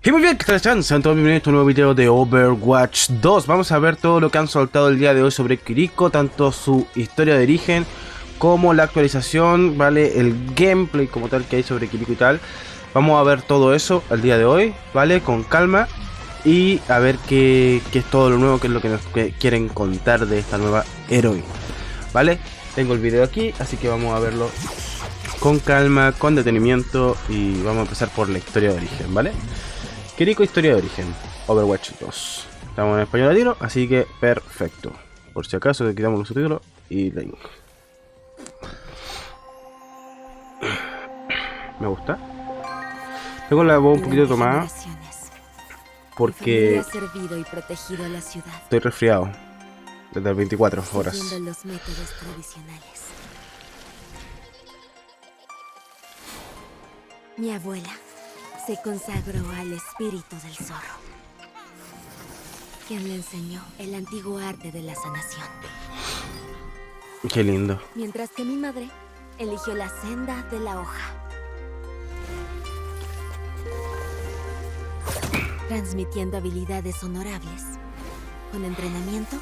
Y muy bien, ¿qué tal están? Sean todos bienvenidos a este nuevo video de Overwatch 2. Vamos a ver todo lo que han soltado el día de hoy sobre Kiriko, tanto su historia de origen como la actualización, ¿vale? El gameplay como tal que hay sobre Kiriko y tal. Vamos a ver todo eso el día de hoy, ¿vale? Con calma y a ver qué es todo lo nuevo, qué es lo que nos quieren contar de esta nueva heroína, ¿vale? Tengo el video aquí, así que vamos a verlo con calma, con detenimiento y vamos a empezar por la historia de origen, ¿vale? Kiriko, historia de origen, Overwatch 2. Estamos en español latino, así que perfecto. Por si acaso le quitamos los subtítulos y link. Me gusta. Tengo la voz un poquito tomada porque estoy resfriado desde 24 horas. Los métodos tradicionales. Mi abuela se consagró al espíritu del zorro, quien le enseñó el antiguo arte de la sanación. Qué lindo. Mientras que mi madre eligió la senda de la hoja, transmitiendo habilidades honorables con entrenamiento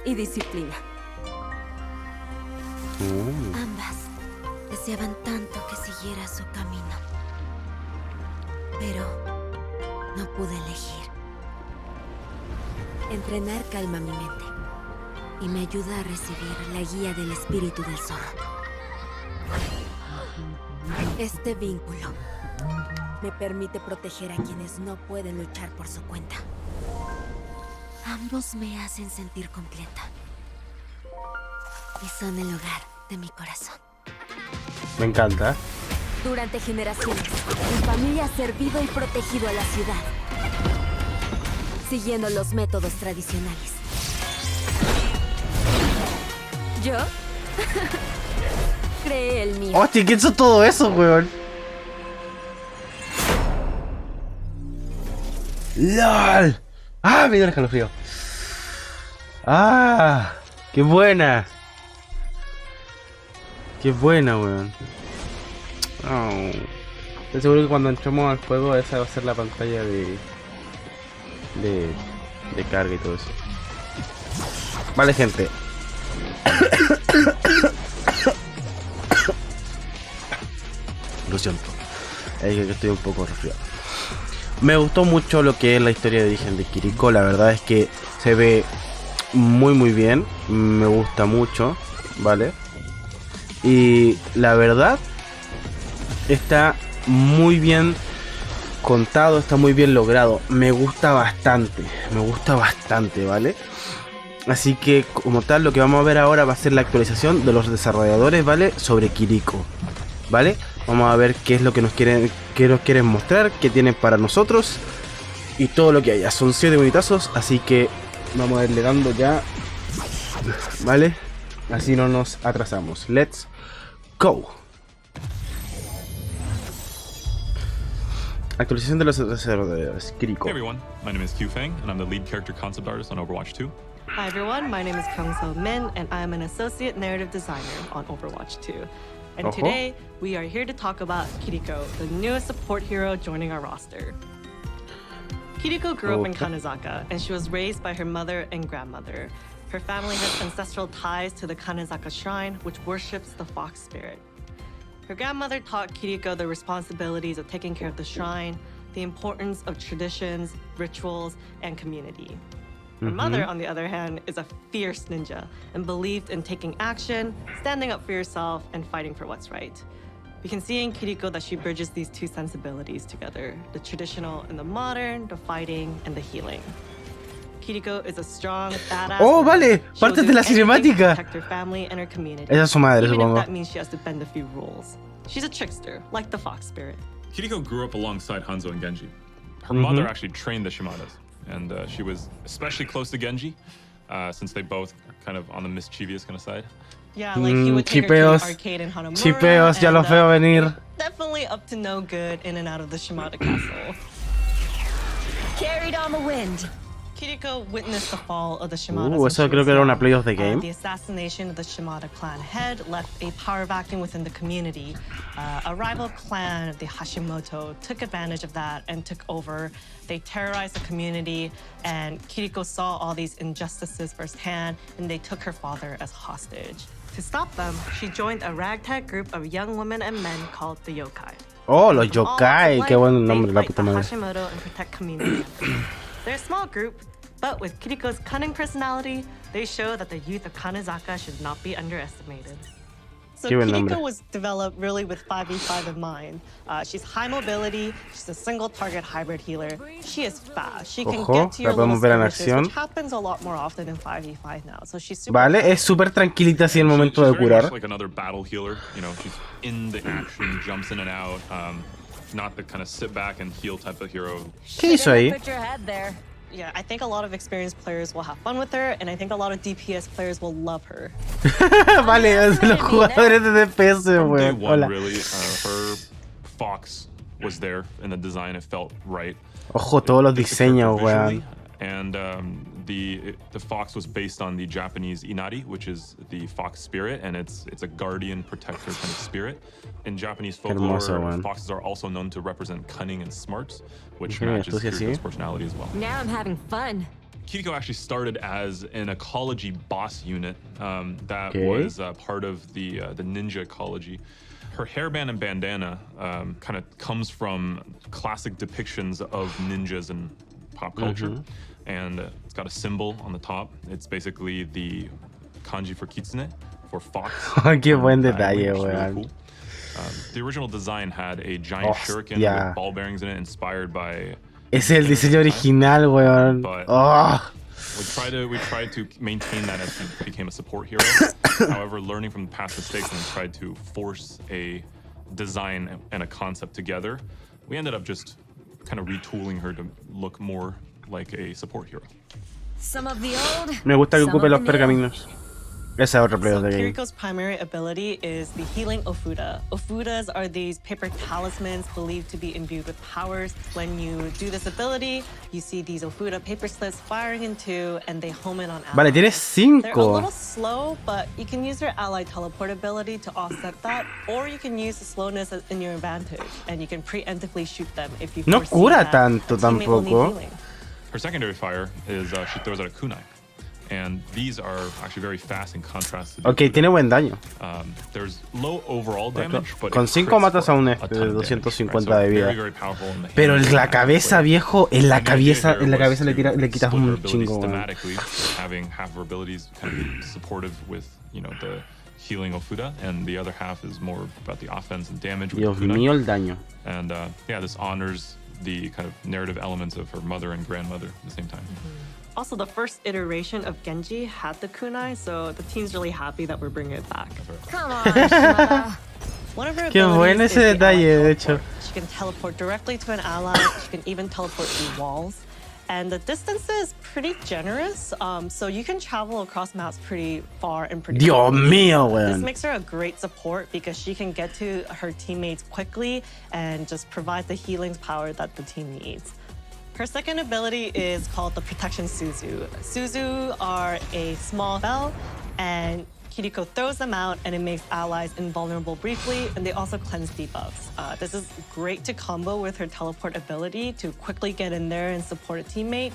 y disciplina. Ambas deseaban tanto que siguiera su camino, pero no pude elegir. Entrenar calma mi mente y me ayuda a recibir la guía del espíritu del zorro. Este vínculo me permite proteger a quienes no pueden luchar por su cuenta. Ambos me hacen sentir completa y son el hogar de mi corazón. Me encanta. Durante generaciones, mi familia ha servido y protegido a la ciudad, siguiendo los métodos tradicionales. ¿Yo? Creé el mío. Hostia, ¿qué hizo todo eso, weón? ¡Lol! ¡Ah! Me dio el escalofrío. ¡Ah! ¡Qué buena! ¡Qué buena, weón! Oh. Estoy seguro que cuando entremos al juego esa va a ser la pantalla de carga y todo eso. Vale, gente. Lo siento. Es que estoy un poco resfriado. Me gustó mucho lo que es la historia de origen de Kiriko. La verdad es que se ve muy bien. Me gusta mucho, ¿vale? Y la verdad está muy bien contado, está muy bien logrado. Me gusta bastante, ¿vale? Así que como tal lo que vamos a ver ahora va a ser la actualización de los desarrolladores, ¿vale? Sobre Kiriko, ¿vale? Vamos a ver qué es lo que nos quieren mostrar, qué tienen para nosotros y todo lo que haya. Son 7 minutazos, así que vamos a irle dando ya, ¿vale? Así no nos atrasamos. Let's go. Actualización de los desarrolladores. Kiriko. Hey everyone, my name is Q Feng, and I'm the lead character concept artist on Overwatch 2. Hi everyone, my name is Kyung-So Min, and I am an associate narrative designer on Overwatch 2. And today, we are here to talk about Kiriko, the newest support hero joining our roster. Kiriko grew up in Kanezaka, and she was raised by her mother and grandmother. Her family has ancestral ties to the Kanezaka shrine, which worships the fox spirit. Her grandmother taught Kiriko the responsibilities of taking care of the shrine, the importance of traditions, rituals, and community. Her mother, on the other hand, is a fierce ninja and believed in taking action, standing up for yourself, and fighting for what's right. We can see in Kiriko that she bridges these two sensibilities together, the traditional and the modern, the fighting and the healing. Kiriko is a strong, badass. Oh, vale, parte de la cinemática. Protect her family and her community. Esa es su madre, even supongo. if that means she has to bend a few rules. She's a trickster, like the fox spirit. Kiriko grew up alongside Hanzo and Genji. Her mother actually trained the Shimadas, and she was especially close to Genji, since they both kind of on the mischievous kind of side. Yeah, like he would take her to the Chipeos. arcade in Hanamura. Chipeos, ya los veo venir. Definitely up to no good in and out of the Shimada castle. Carried on the wind. Kiriko witnessed the fall of the Shimadas. Eso creo que era una play of the game. The assassination of the Shimada clan head left a power vacuum within the community. A rival clan, the Hashimoto, took advantage of that and took over. They terrorized the community, and Kiriko saw all these injustices firsthand, and they took her father as hostage. To stop them, she joined a ragtag group of young women and men called the Yokai. Oh, los yokai, qué buen nombre, la puta madre. Hashimoto and protect community. They're a small group, but with Kiriko's cunning personality, they show that the youth of Kanezaka should not be underestimated. So Kiriko was developed really with 5v5 in mind. She's high mobility, she's a single target hybrid healer. She is fast. She can get to your little skirmishes, which happens a lot more often in 5v5 now. So she's super es súper tranquilita así en el momento de curar. Like another battle healer, you know, she's in the action, jumps in and out. Not the kind of sit back and heal type of hero. ¿Qué hizo ahí? Put your head there. Yeah, I think a lot of experienced players will have fun with her, and I think a lot of DPS players will love her. Vale, los jugadores de DPS, Day weón. one, Hola. really, her fox was there in the design. It felt right. Ojo, todos los diseños, weón. And the fox was based on the Japanese Inari, which is the fox spirit, and it's a guardian protector kind of spirit. In Japanese folklore, foxes are also known to represent cunning and smarts, which matches Kiriko's personality as well. Now I'm having fun. Kiriko actually started as an ecology boss unit that was part of the ninja ecology. Her hairband and bandana kind of comes from classic depictions of ninjas in pop culture. And it's got a symbol on the top. It's basically the kanji for kitsune, for fox. Qué buen detalle, weón. Really cool. The original design had a giant shuriken with ball bearings in it, inspired by. Es el diseño original, weón. We tried to maintain that as he became a support hero. However, learning from past mistakes and tried to force a design and a concept together, we ended up just kind of retooling her to look more like a support hero. Some of the old, Me gusta que ocupe los pergaminos. Esa es otra play of the game. Kiriko's primary ability is the healing Ofuda. Ofudas are these paper talismans believed to be imbued with powers. When you do this ability, you see these Ofuda paper slips firing in two, and they home in on allies. Vale, tienes They're a 5. little slow, but you can use your ally teleport ability to offset that, or you can use the slowness in your advantage, and you can preemptively shoot them if you No foresee cura that tanto a teammate will need tampoco. healing. Her secondary fire is she throws out a kunai. And these are actually very fast in contrast to Ok, tiene buen daño. there's low overall damage, but Con 5 matas a un de 250 de vida. Very powerful in the Pero hand. en la cabeza, viejo, en la cabeza The idea here le was quitas to un split her abilities chingo, weón. thematically, having half of her abilities kind of be supportive with, you know, the healing Ofuda, and the other half is more about the offense and damage with Dios kunai. mío, el daño. And yeah, this honors the kind of narrative elements of her mother and grandmother at the same time. Also, the first iteration of Genji had the kunai, so the team's really happy that we're bringing it back. come on, Shimada. One of her Qué bueno abilities ese is the ally detalle, de teleport. hecho. She can teleport directly to an ally. She can even teleport through walls. And the distance is pretty generous, so you can travel across maps pretty far and pretty Dios quickly. mío, This weón. makes her a great support because she can get to her teammates quickly and just provide the healing power that the team needs. Her second ability is called the Protection Suzu. Suzu are a small spell, and Kiriko throws them out, and it makes allies invulnerable briefly, and they also cleanse debuffs. This is great to combo with her teleport ability to quickly get in there and support a teammate.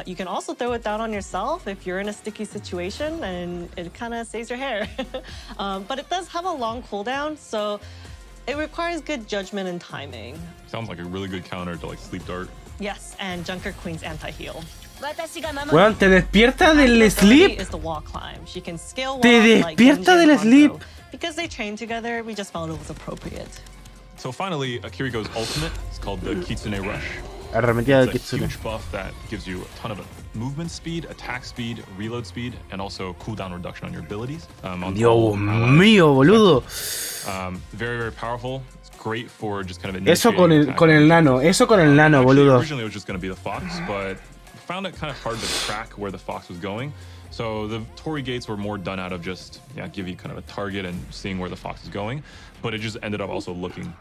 You can also throw it down on yourself if you're in a sticky situation, and it kind of saves your hair. But it does have a long cooldown, so it requires good judgment and timing. Sounds like a really good counter to like Sleep Dart. Yes, and Junker Queen's anti-heal. Weón, te despierta del sleep. Is the wall climb. She can scale walls Te like despierta Genji and del Hanzo. sleep. Because they train together, we just felt it was appropriate. So finally, Kiriko's ultimate is called the Kitsune Rush. Arremetida del It's a Kitsune. huge buff that gives you a ton of movement speed, attack speed, reload speed, and also cooldown reduction on your abilities. On all Dios allies. mío, boludo. Very, very powerful. It's great for just kind of Eso initiating con el nano, eso con el nano, Actually, boludo. Originally, it was just going to be the fox, but found it kind of hard to track where the fox was going. So the Torii gates were more done out of just give you kind of a target and seeing where the fox is going, but it just ended up also looking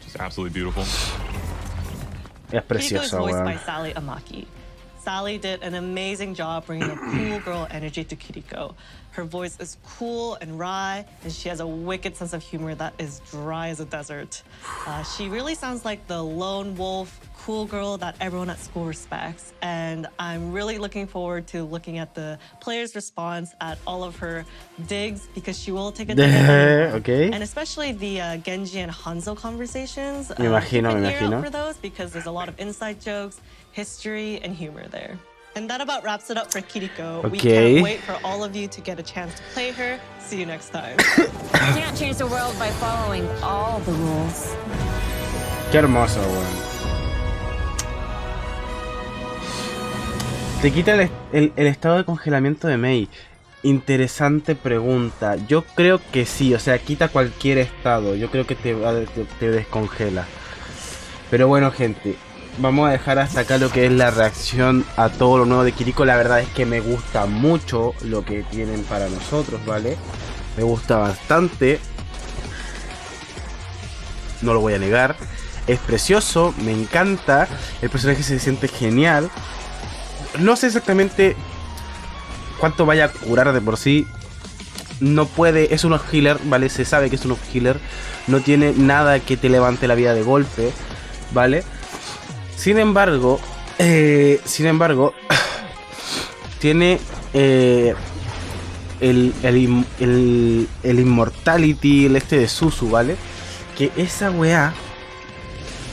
just absolutely beautiful. Es Kiriko is preciosa, voiced by weón. Sally Amaki. Sally did an amazing job bringing a cool girl energy to Kiriko. Her voice is cool and wry, and she has a wicked sense of humor that is dry as a desert. She really sounds like the lone wolf, cool girl that everyone at school respects. And I'm really looking forward to looking at the players' response at all of her digs, because she will take a dig at everyone. Okay. And especially the Genji and Hanzo conversations. Me imagino, keep an me ear out imagino. for those, because there's a lot of inside jokes, history, and humor there. And that about wraps it up for Kiriko. We Okay. can't wait for all of you to get a chance to play her. See you next time. You can't change the world by following all the rules. Qué hermoso, weón. Te quita el estado de congelamiento de Mei. Interesante pregunta. Yo creo que sí, o sea, quita cualquier estado. Yo creo que te descongela. Pero bueno, gente, vamos a dejar hasta acá lo que es la reacción a todo lo nuevo de Kiriko. La verdad es que me gusta mucho lo que tienen para nosotros, ¿vale? Me gusta bastante. No lo voy a negar. Es precioso, me encanta. El personaje se siente genial. No sé exactamente cuánto vaya a curar de por sí. No puede, es un healer, ¿vale? Se sabe que es un healer. No tiene nada que te levante la vida de golpe, ¿vale? Sin embargo, tiene el Immortality, el este de Suzu, ¿vale? Que esa weá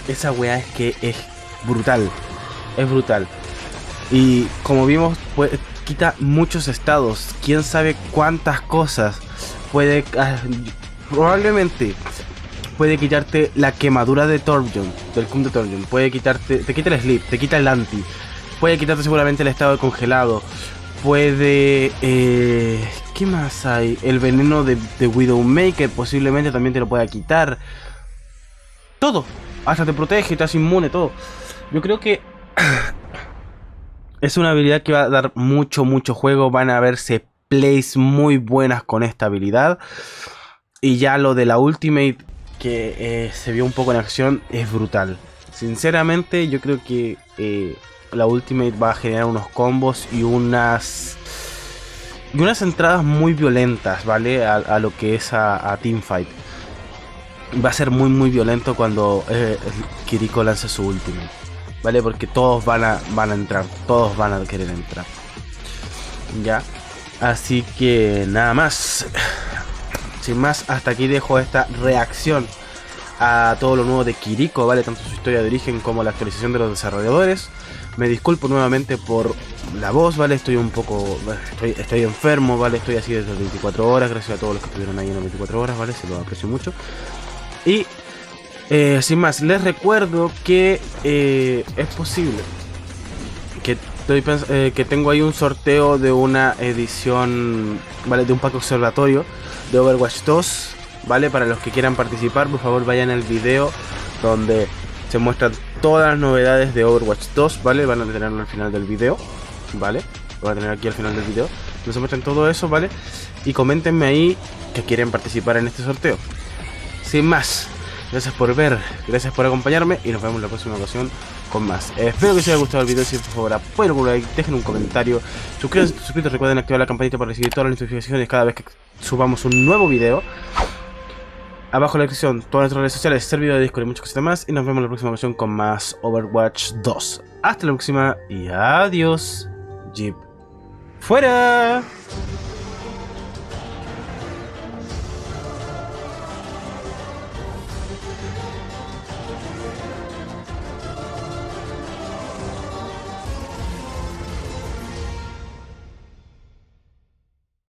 es que es brutal. Es brutal. Y como vimos, pues, quita muchos estados. Quién sabe cuántas cosas. Puede... probablemente puede quitarte la quemadura de Torbjorn, del Kun de Torbjorn. Puede quitarte... Te quita el sleep, te quita el anti. Puede quitarte seguramente el estado de congelado. Puede... ¿qué más hay? El veneno de Widowmaker posiblemente también te lo pueda quitar. Todo. Hasta te protege, te hace inmune, todo. Yo creo que... es una habilidad que va a dar mucho juego. Van a verse plays muy buenas con esta habilidad. Y ya lo de la ultimate, que se vio un poco en acción, es brutal. Sinceramente, yo creo que la ultimate va a generar unos combos y unas entradas muy violentas, ¿vale? A lo que es a teamfight. Va a ser muy violento cuando Kiriko lance su ultimate, ¿vale? Porque todos van a entrar, todos van a querer entrar. Ya. Así que nada más. Sin más, hasta aquí dejo esta reacción a todo lo nuevo de Kiriko, ¿vale? Tanto su historia de origen como la actualización de los desarrolladores. Me disculpo nuevamente por la voz, ¿vale? Estoy un poco... Estoy enfermo, ¿vale? Estoy así desde las 24 horas. Gracias a todos los que estuvieron ahí en las 24 horas, ¿vale? Se lo aprecio mucho. Y... sin más, les recuerdo que es posible que tengo ahí un sorteo de una edición, ¿vale? De un pack observatorio de Overwatch 2, ¿vale? Para los que quieran participar, por favor vayan al video donde se muestran todas las novedades de Overwatch 2, ¿vale? Van a tenerlo al final del video, ¿vale? Lo van a tener aquí al final del video, donde se muestran todo eso, ¿vale? Y coméntenme ahí que quieren participar en este sorteo. Sin más, gracias por ver, gracias por acompañarme y nos vemos en la próxima ocasión con más. Espero que os haya gustado el video. Si por favor apoyen con un like, dejen un comentario, suscríbanse, recuerden activar la campanita para recibir todas las notificaciones cada vez que subamos un nuevo video. Abajo en la descripción todas nuestras redes sociales, servidor de Discord y muchas cosas más. Y nos vemos en la próxima ocasión con más Overwatch 2. Hasta la próxima y adiós. JP fuera.